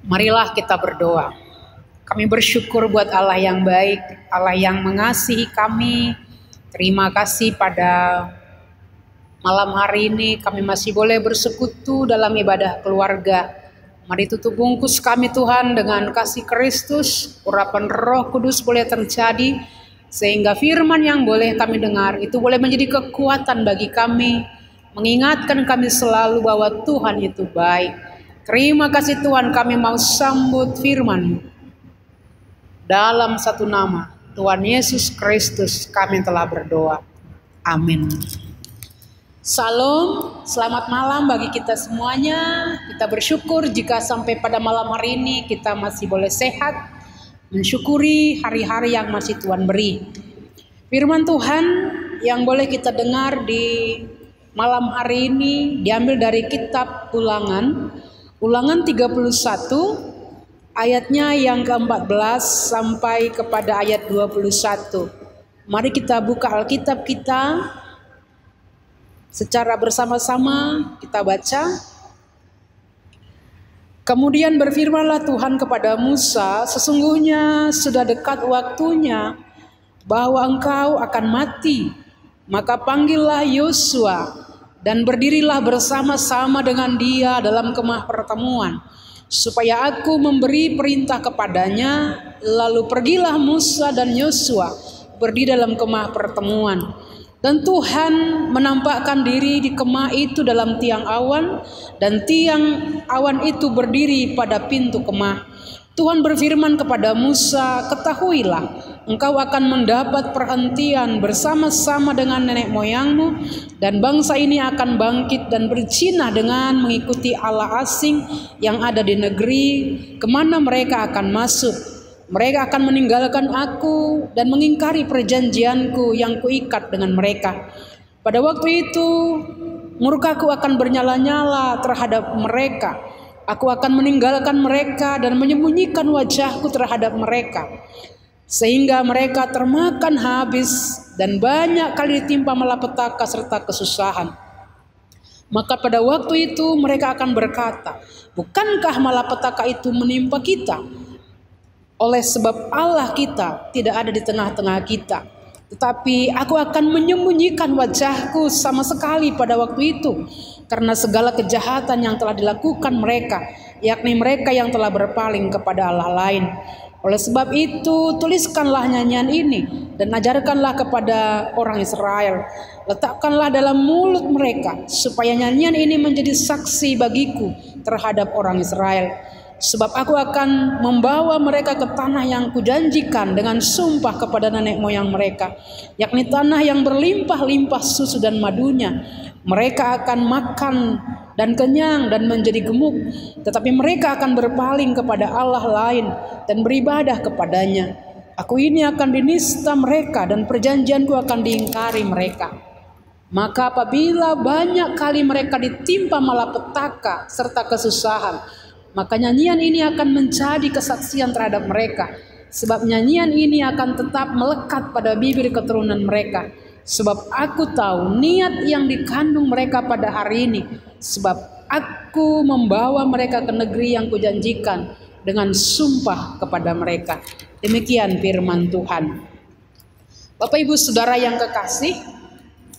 Marilah kita berdoa. Kami bersyukur buat Allah yang baik, Allah yang mengasihi kami. Terima kasih pada malam hari ini kami masih boleh bersekutu dalam ibadah keluarga. Mari tutup bungkus kami Tuhan dengan kasih Kristus, urapan Roh Kudus boleh terjadi, sehingga firman yang boleh kami dengar itu boleh menjadi kekuatan bagi kami, mengingatkan kami selalu bahwa Tuhan itu baik. Terima kasih Tuhan, kami mau sambut firman-Mu. Dalam satu nama, Tuhan Yesus Kristus kami telah berdoa. Amin. Salam, selamat malam bagi kita semuanya. Kita bersyukur jika sampai pada malam hari ini kita masih boleh sehat, mensyukuri hari-hari yang masih Tuhan beri. Firman Tuhan yang boleh kita dengar di malam hari ini diambil dari kitab Ulangan 31 ayatnya yang ke-14 sampai kepada ayat 21. Mari kita buka Alkitab kita secara bersama-sama, kita baca. Kemudian berfirmanlah Tuhan kepada Musa, sesungguhnya sudah dekat waktunya bahwa engkau akan mati. Maka panggillah Yosua dan berdirilah bersama-sama dengan dia dalam kemah pertemuan, supaya aku memberi perintah kepadanya. Lalu pergilah Musa dan Yosua berdiri dalam kemah pertemuan. Dan Tuhan menampakkan diri di kemah itu dalam tiang awan, dan tiang awan itu berdiri pada pintu kemah. Tuhan berfirman kepada Musa, ketahuilah, engkau akan mendapat perhentian bersama-sama dengan nenek moyangmu, dan bangsa ini akan bangkit dan berzina dengan mengikuti Allah asing yang ada di negeri kemana mereka akan masuk. Mereka akan meninggalkan aku dan mengingkari perjanjianku yang kuikat dengan mereka. Pada waktu itu murkaku akan bernyala-nyala terhadap mereka. Aku akan meninggalkan mereka dan menyembunyikan wajahku terhadap mereka, sehingga mereka termakan habis dan banyak kali ditimpa malapetaka serta kesusahan. Maka pada waktu itu mereka akan berkata, bukankah malapetaka itu menimpa kita? Oleh sebab Allah kita tidak ada di tengah-tengah kita. Tetapi aku akan menyembunyikan wajahku sama sekali pada waktu itu, karena segala kejahatan yang telah dilakukan mereka, yakni mereka yang telah berpaling kepada Allah lain. Oleh sebab itu tuliskanlah nyanyian ini dan ajarkanlah kepada orang Israel. Letakkanlah dalam mulut mereka, supaya nyanyian ini menjadi saksi bagiku terhadap orang Israel. Sebab aku akan membawa mereka ke tanah yang kujanjikan dengan sumpah kepada nenek moyang mereka, yakni tanah yang berlimpah-limpah susu dan madunya. Mereka akan makan dan kenyang dan menjadi gemuk, tetapi mereka akan berpaling kepada Allah lain dan beribadah kepadanya. Aku ini akan dinista mereka dan perjanjianku akan diingkari mereka. Maka apabila banyak kali mereka ditimpa malapetaka serta kesusahan, maka nyanyian ini akan menjadi kesaksian terhadap mereka. Sebab nyanyian ini akan tetap melekat pada bibir keturunan mereka. Sebab aku tahu niat yang dikandung mereka pada hari ini. Sebab aku membawa mereka ke negeri yang kujanjikan dengan sumpah kepada mereka. Demikian firman Tuhan. Bapak Ibu Saudara yang kekasih,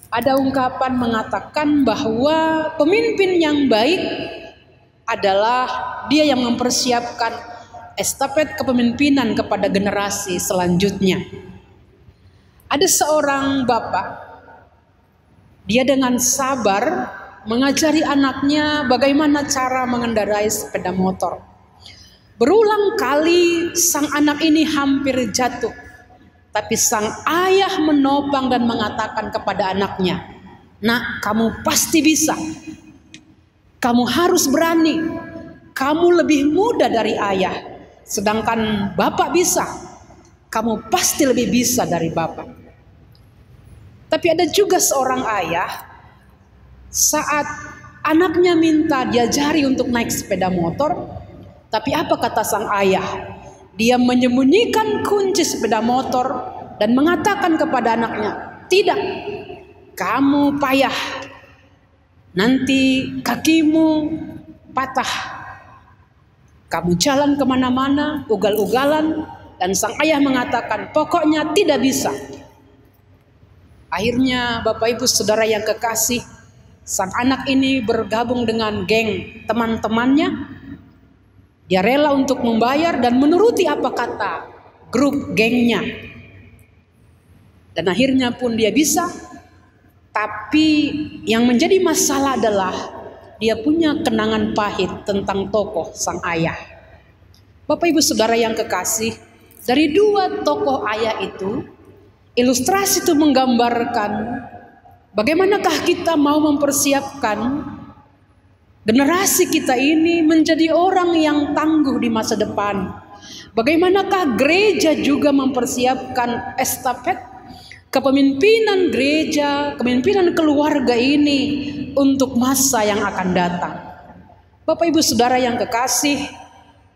ada ungkapan mengatakan bahwa pemimpin yang baik adalah dia yang mempersiapkan estafet kepemimpinan kepada generasi selanjutnya. Ada seorang bapak, dia dengan sabar mengajari anaknya bagaimana cara mengendarai sepeda motor. Berulang kali sang anak ini hampir jatuh, tapi sang ayah menopang dan mengatakan kepada anaknya, "Nak, kamu pasti bisa. Kamu harus berani. Kamu lebih muda dari ayah. Sedangkan bapak bisa. Kamu pasti lebih bisa dari bapak." Tapi ada juga seorang ayah, saat anaknya minta diajari untuk naik sepeda motor, tapi apa kata sang ayah? Dia menyembunyikan kunci sepeda motor dan mengatakan kepada anaknya, "Tidak, kamu payah. Nanti kakimu patah. Kamu jalan kemana-mana, ugal-ugalan, dan sang ayah mengatakan, pokoknya tidak bisa. Akhirnya Bapak Ibu Saudara yang kekasih, sang anak ini bergabung dengan geng teman-temannya. Dia rela untuk membayar dan menuruti apa kata grup gengnya. Dan akhirnya pun dia bisa. Tapi yang menjadi masalah adalah dia punya kenangan pahit tentang tokoh sang ayah. Bapak Ibu Saudara yang kekasih, dari dua tokoh ayah itu, ilustrasi itu menggambarkan bagaimanakah kita mau mempersiapkan generasi kita ini menjadi orang yang tangguh di masa depan. Bagaimanakah gereja juga mempersiapkan estafet kepemimpinan gereja, kepemimpinan keluarga ini untuk masa yang akan datang. Bapak Ibu Saudara yang kekasih,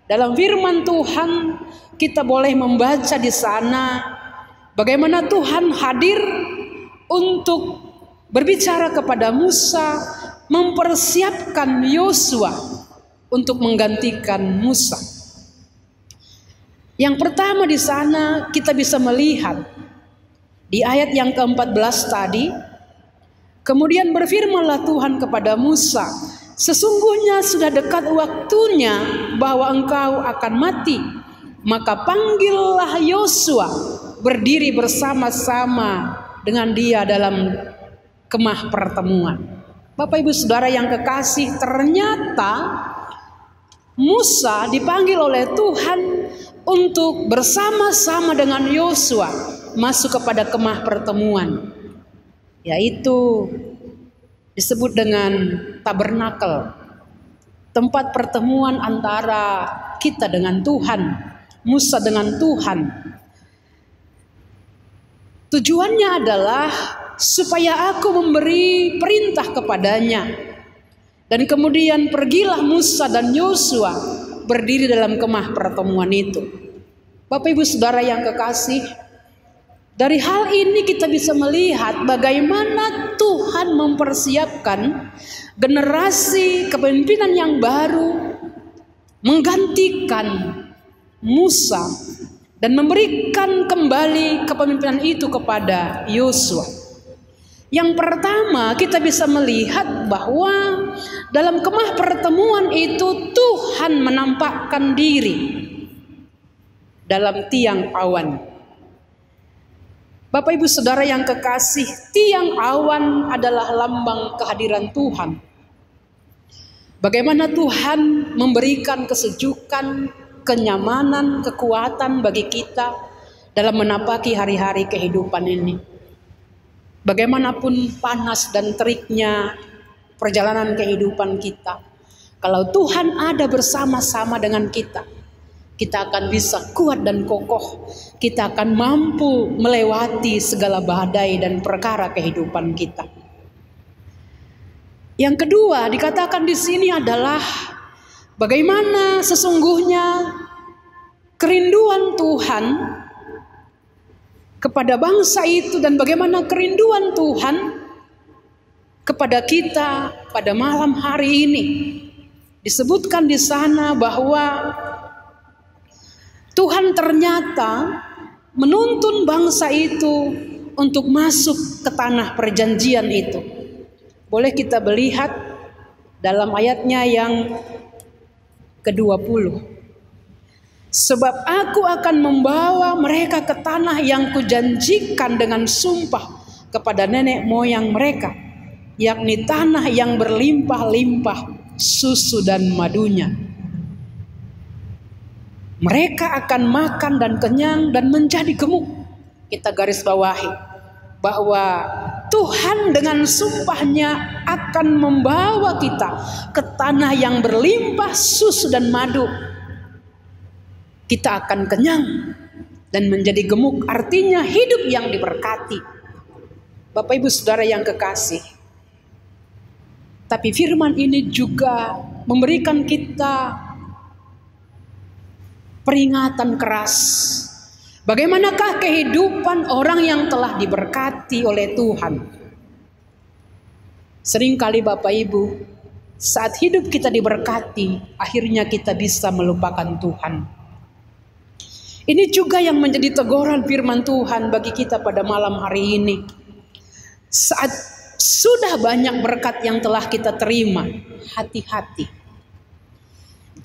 dalam firman Tuhan kita boleh membaca di sana bagaimana Tuhan hadir untuk berbicara kepada Musa, mempersiapkan Yosua untuk menggantikan Musa. Yang pertama di sana kita bisa melihat di ayat yang ke-14 tadi, kemudian berfirmanlah Tuhan kepada Musa, sesungguhnya sudah dekat waktunya bahwa engkau akan mati, maka panggillah Yosua berdiri bersama-sama dengan dia dalam kemah pertemuan. Bapak Ibu Saudara yang kekasih, ternyata Musa dipanggil oleh Tuhan untuk bersama-sama dengan Yosua masuk kepada kemah pertemuan, yaitu disebut dengan tabernakel, tempat pertemuan antara kita dengan Tuhan, Musa dengan Tuhan. Tujuannya adalah supaya aku memberi perintah kepadanya, dan kemudian pergilah Musa dan Yosua berdiri dalam kemah pertemuan itu. Bapak Ibu Saudara yang kekasih, dari hal ini kita bisa melihat bagaimana Tuhan mempersiapkan generasi kepemimpinan yang baru menggantikan Musa dan memberikan kembali kepemimpinan itu kepada Yosua. Yang pertama kita bisa melihat bahwa dalam kemah pertemuan itu Tuhan menampakkan diri dalam tiang awan. Bapak Ibu Saudara yang kekasih, tiang awan adalah lambang kehadiran Tuhan. Bagaimana Tuhan memberikan kesejukan, kenyamanan, kekuatan bagi kita dalam menapaki hari-hari kehidupan ini. Bagaimanapun panas dan teriknya perjalanan kehidupan kita, kalau Tuhan ada bersama-sama dengan kita, kita akan bisa kuat dan kokoh. Kita akan mampu melewati segala badai dan perkara kehidupan kita. Yang kedua dikatakan di sini adalah bagaimana sesungguhnya kerinduan Tuhan kepada bangsa itu dan bagaimana kerinduan Tuhan kepada kita pada malam hari ini. Disebutkan di sana bahwa Tuhan ternyata menuntun bangsa itu untuk masuk ke tanah perjanjian itu. Boleh kita melihat dalam ayatnya yang ke-20. Sebab aku akan membawa mereka ke tanah yang kujanjikan dengan sumpah kepada nenek moyang mereka, yakni tanah yang berlimpah-limpah susu dan madunya. Mereka akan makan dan kenyang dan menjadi gemuk. Kita garis bawahi bahwa Tuhan dengan sumpahnya akan membawa kita ke tanah yang berlimpah susu dan madu. Kita akan kenyang dan menjadi gemuk, artinya hidup yang diberkati. Bapak Ibu Saudara yang kekasih, tapi firman ini juga memberikan kita peringatan keras. Bagaimanakah kehidupan orang yang telah diberkati oleh Tuhan? Seringkali Bapak Ibu, Saat hidup kita diberkati, akhirnya kita bisa melupakan Tuhan. Ini juga yang menjadi teguran firman Tuhan bagi kita pada malam hari ini. Saat sudah banyak berkat yang telah kita terima, hati-hati.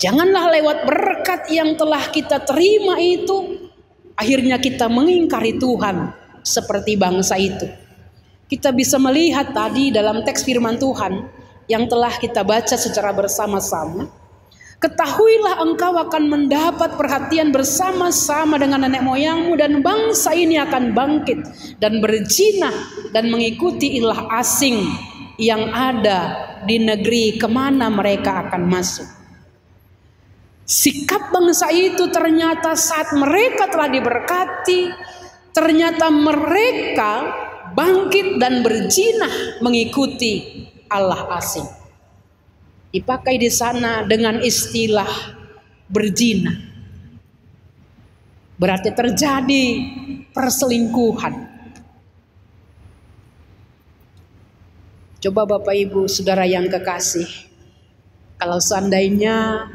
Janganlah lewat berkat yang telah kita terima itu, akhirnya kita mengingkari Tuhan seperti bangsa itu. Kita bisa melihat tadi dalam teks firman Tuhan yang telah kita baca secara bersama-sama. Ketahuilah engkau akan mendapat perhatian bersama-sama dengan nenek moyangmu, dan bangsa ini akan bangkit dan berjinah dan mengikuti ilah asing yang ada di negeri kemana mereka akan masuk. Sikap bangsa itu ternyata saat mereka telah diberkati, ternyata mereka bangkit dan berjinah mengikuti Allah asing. Dipakai di sana dengan istilah berzina. Berarti terjadi perselingkuhan. Coba Bapak Ibu Saudara yang kekasih, kalau seandainya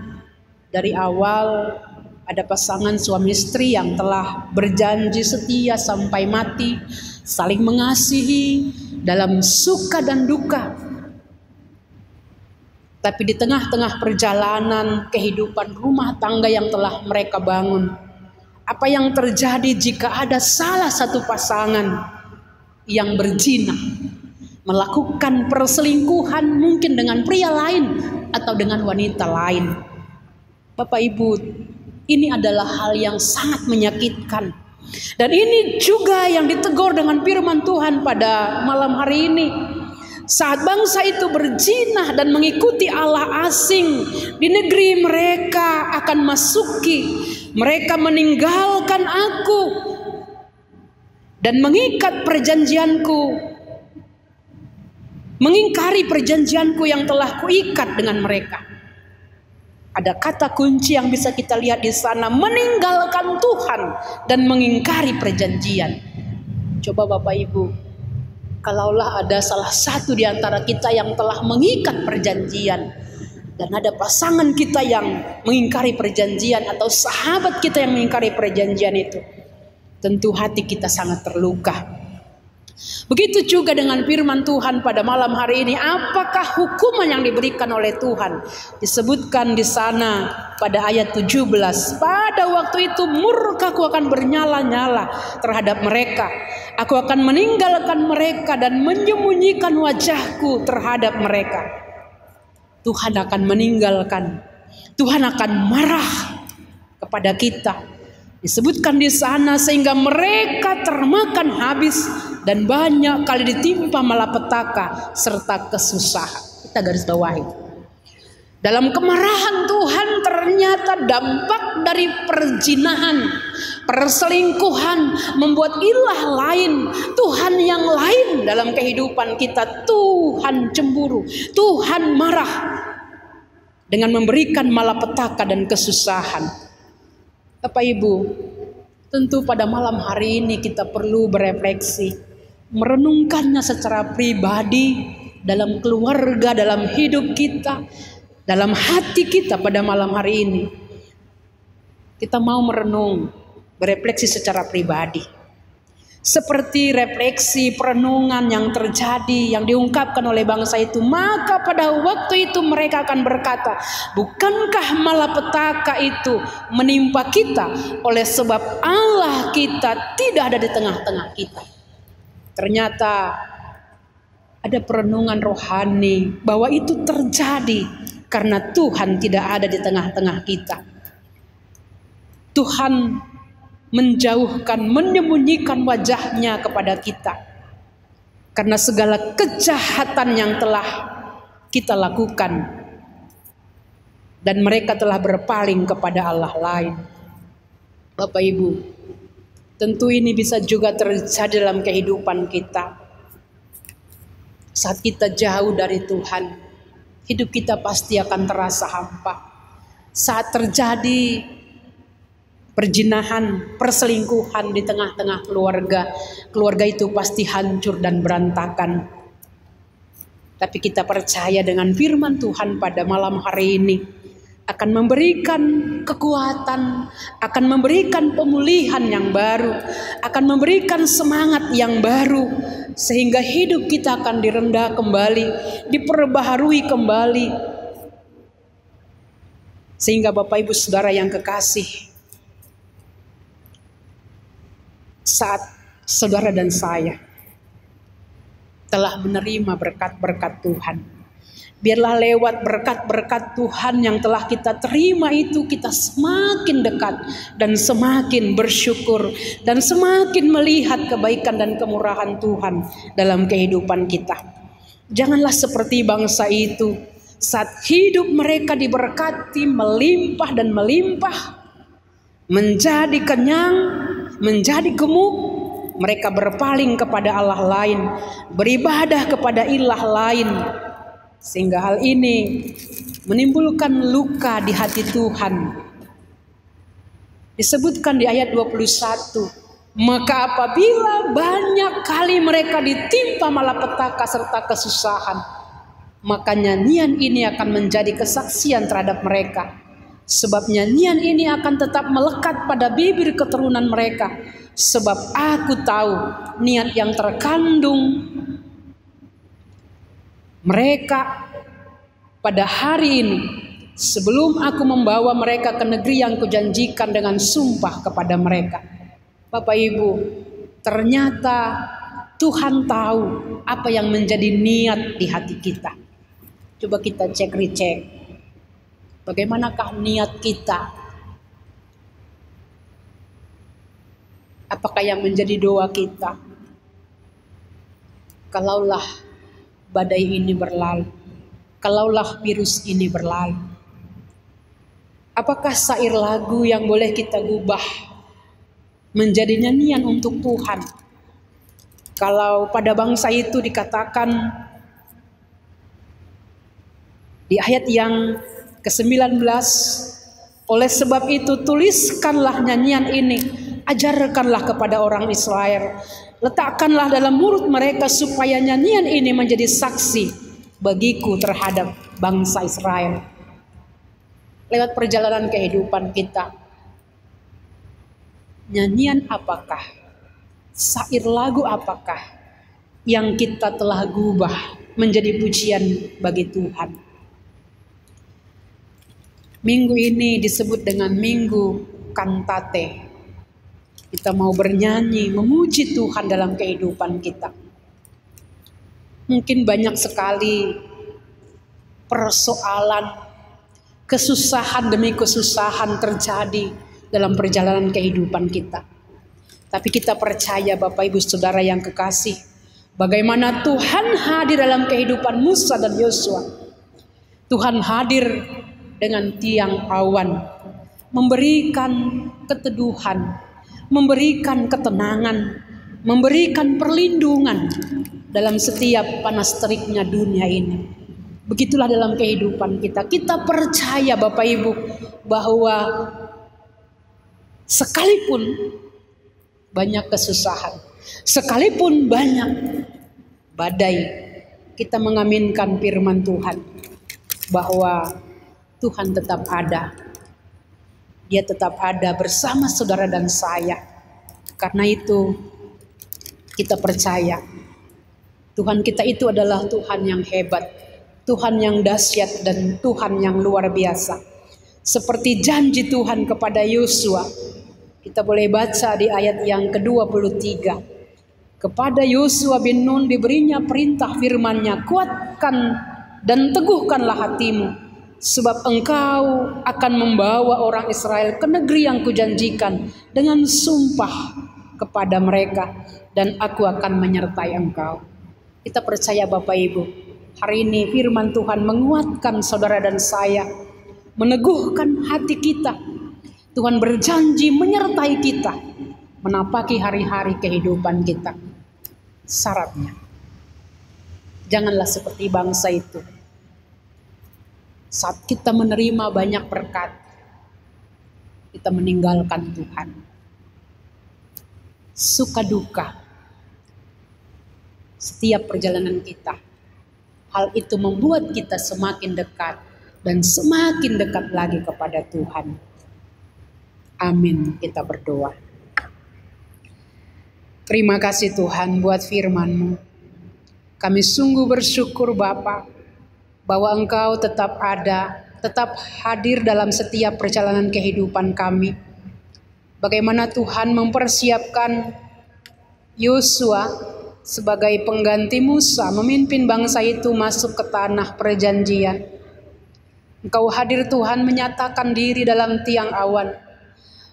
dari awal ada pasangan suami istri yang telah berjanji setia sampai mati, saling mengasihi dalam suka dan duka. Tapi di tengah-tengah perjalanan kehidupan rumah tangga yang telah mereka bangun, apa yang terjadi jika ada salah satu pasangan yang berzina, melakukan perselingkuhan mungkin dengan pria lain atau dengan wanita lain? Bapak Ibu, ini adalah hal yang sangat menyakitkan. Dan ini juga yang ditegur dengan firman Tuhan pada malam hari ini. Saat bangsa itu berjinah dan mengikuti Allah asing, di negeri mereka akan masuki, mereka meninggalkan aku dan mengikat perjanjianku, mengingkari perjanjianku yang telah kuikat dengan mereka. Ada kata kunci yang bisa kita lihat di sana, meninggalkan Tuhan dan mengingkari perjanjian. Coba Bapak Ibu, kalaulah ada salah satu di antara kita yang telah mengikat perjanjian, dan ada pasangan kita yang mengingkari perjanjian, atau sahabat kita yang mengingkari perjanjian itu, tentu hati kita sangat terluka. Begitu juga dengan firman Tuhan pada malam hari ini. Apakah hukuman yang diberikan oleh Tuhan? Disebutkan di sana pada ayat 17. Pada waktu itu murkaku akan bernyala-nyala terhadap mereka. Aku akan meninggalkan mereka dan menyembunyikan wajahku terhadap mereka. Tuhan akan meninggalkan. Tuhan akan marah kepada kita. Disebutkan di sana sehingga mereka termakan habis dan banyak kali ditimpa malapetaka serta kesusahan. Kita garis bawahi. Dalam kemarahan Tuhan ternyata dampak dari perzinahan, perselingkuhan membuat ilah lain, Tuhan yang lain dalam kehidupan kita. Tuhan cemburu, Tuhan marah dengan memberikan malapetaka dan kesusahan. Bapak Ibu, tentu pada malam hari ini kita perlu berefleksi, merenungkannya secara pribadi, dalam keluarga, dalam hidup kita, dalam hati kita pada malam hari ini. Kita mau merenung, berefleksi secara pribadi. Seperti refleksi perenungan yang terjadi, yang diungkapkan oleh bangsa itu. Maka pada waktu itu mereka akan berkata, bukankah malapetaka itu menimpa kita oleh sebab Allah kita tidak ada di tengah-tengah kita. Ternyata ada perenungan rohani bahwa itu terjadi karena Tuhan tidak ada di tengah-tengah kita. Tuhan menjauhkan, menyembunyikan wajahnya kepada kita karena segala kejahatan yang telah kita lakukan, dan mereka telah berpaling kepada Allah lain. Bapak Ibu, tentu ini bisa juga terjadi dalam kehidupan kita. Saat kita jauh dari Tuhan, hidup kita pasti akan terasa hampa. Saat terjadi perzinahan, perselingkuhan di tengah-tengah keluarga, keluarga itu pasti hancur dan berantakan. Tapi kita percaya dengan firman Tuhan pada malam hari ini akan memberikan kekuatan, akan memberikan pemulihan yang baru, akan memberikan semangat yang baru, sehingga hidup kita akan direndah kembali, diperbaharui kembali. Sehingga Bapak Ibu Saudara yang kekasih, saat saudara dan saya telah menerima berkat-berkat Tuhan, biarlah lewat berkat-berkat Tuhan yang telah kita terima itu, kita semakin dekat dan semakin bersyukur dan semakin melihat kebaikan dan kemurahan Tuhan dalam kehidupan kita. Janganlah seperti bangsa itu, saat hidup mereka diberkati melimpah dan melimpah, menjadi kenyang, menjadi gemuk, mereka berpaling kepada Allah lain, beribadah kepada ilah lain, sehingga hal ini menimbulkan luka di hati Tuhan. Disebutkan di ayat 21, maka apabila banyak kali mereka ditimpa malapetaka serta kesusahan, maka nyanyian ini akan menjadi kesaksian terhadap mereka. Sebab nyanyian ini akan tetap melekat pada bibir keturunan mereka. Sebab aku tahu niat yang terkandung mereka pada hari ini, sebelum aku membawa mereka ke negeri yang kujanjikan dengan sumpah kepada mereka. Bapak Ibu, ternyata Tuhan tahu apa yang menjadi niat di hati kita. Coba kita cek-recek, bagaimanakah niat kita? Apakah yang menjadi doa kita? Kalaulah badai ini berlalu, kalaulah virus ini berlalu, apakah syair lagu yang boleh kita gubah menjadi nyanyian untuk Tuhan? Kalau pada bangsa itu dikatakan di ayat yang ke-19, oleh sebab itu tuliskanlah nyanyian ini, ajarkanlah kepada orang Israel, letakkanlah dalam mulut mereka supaya nyanyian ini menjadi saksi bagiku terhadap bangsa Israel. Lewat perjalanan kehidupan kita, nyanyian apakah, syair lagu apakah yang kita telah gubah menjadi pujian bagi Tuhan? Minggu ini disebut dengan minggu kantate. Kita mau bernyanyi, memuji Tuhan dalam kehidupan kita. Mungkin banyak sekali persoalan, kesusahan demi kesusahan terjadi dalam perjalanan kehidupan kita. Tapi kita percaya Bapak Ibu Saudara yang kekasih, bagaimana Tuhan hadir dalam kehidupan Musa dan Yosua. Tuhan hadir dengan tiang awan, memberikan keteduhan, memberikan ketenangan, memberikan perlindungan dalam setiap panas teriknya dunia ini. Begitulah dalam kehidupan kita. Kita percaya Bapak Ibu bahwa sekalipun banyak kesusahan, sekalipun banyak badai, kita mengaminkan firman Tuhan bahwa Tuhan tetap ada. Dia tetap ada bersama saudara dan saya. Karena itu kita percaya Tuhan kita itu adalah Tuhan yang hebat, Tuhan yang dahsyat, dan Tuhan yang luar biasa. Seperti janji Tuhan kepada Yosua, kita boleh baca di ayat yang ke-23. Kepada Yosua bin Nun diberinya perintah firman-Nya, kuatkan dan teguhkanlah hatimu, sebab engkau akan membawa orang Israel ke negeri yang kujanjikan dengan sumpah kepada mereka, dan aku akan menyertai engkau. Kita percaya Bapak Ibu, hari ini firman Tuhan menguatkan saudara dan saya, meneguhkan hati kita. Tuhan berjanji menyertai kita, menapaki hari-hari kehidupan kita. Syaratnya, janganlah seperti bangsa itu. Saat kita menerima banyak berkat, kita meninggalkan Tuhan. Suka duka setiap perjalanan kita Hal itu membuat kita semakin dekat dan semakin dekat lagi kepada Tuhan. Amin. Kita berdoa. Terima kasih Tuhan buat firman-Mu. Kami sungguh bersyukur Bapa, bahwa Engkau tetap ada, tetap hadir dalam setiap perjalanan kehidupan kami. Bagaimana Tuhan mempersiapkan Yosua sebagai pengganti Musa memimpin bangsa itu masuk ke tanah perjanjian. Engkau hadir Tuhan menyatakan diri dalam tiang awan.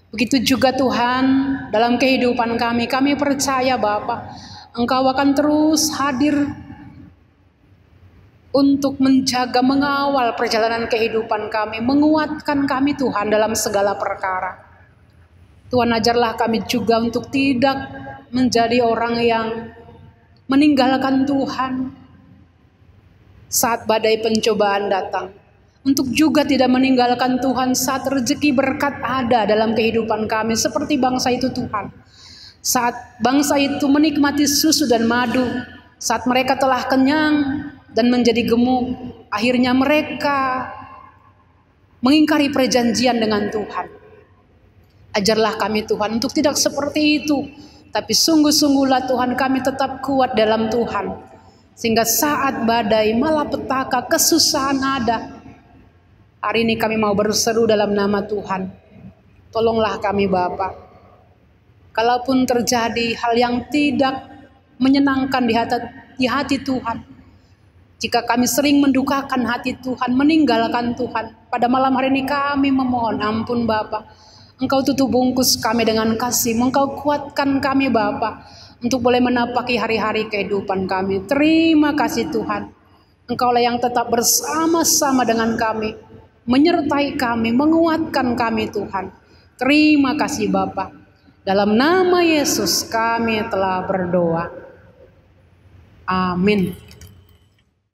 Begitu juga Tuhan dalam kehidupan kami. Kami percaya Bapa, Engkau akan terus hadir untuk menjaga, mengawal perjalanan kehidupan kami, menguatkan kami Tuhan dalam segala perkara. Tuhan ajarlah kami juga untuk tidak menjadi orang yang meninggalkan Tuhan saat badai pencobaan datang. Untuk juga tidak meninggalkan Tuhan saat rezeki berkat ada dalam kehidupan kami. Seperti bangsa itu Tuhan. Saat bangsa itu menikmati susu dan madu. Saat mereka telah kenyang dan menjadi gemuk. Akhirnya mereka mengingkari perjanjian dengan Tuhan. Ajarlah kami Tuhan untuk tidak seperti itu. Tapi sungguh-sungguhlah Tuhan kami tetap kuat dalam Tuhan. Sehingga saat badai, malapetaka, kesusahan ada. Hari ini kami mau berseru dalam nama Tuhan. Tolonglah kami Bapa. Kalaupun terjadi hal yang tidak menyenangkan di hati Tuhan. Jika kami sering mendukakan hati Tuhan, meninggalkan Tuhan. Pada malam hari ini kami memohon ampun Bapa. Engkau tutup bungkus kami dengan kasih. Engkau kuatkan kami Bapa. Untuk boleh menapaki hari-hari kehidupan kami. Terima kasih Tuhan. Engkaulah yang tetap bersama-sama dengan kami. Menyertai kami, menguatkan kami Tuhan. Terima kasih Bapa. Dalam nama Yesus kami telah berdoa. Amin.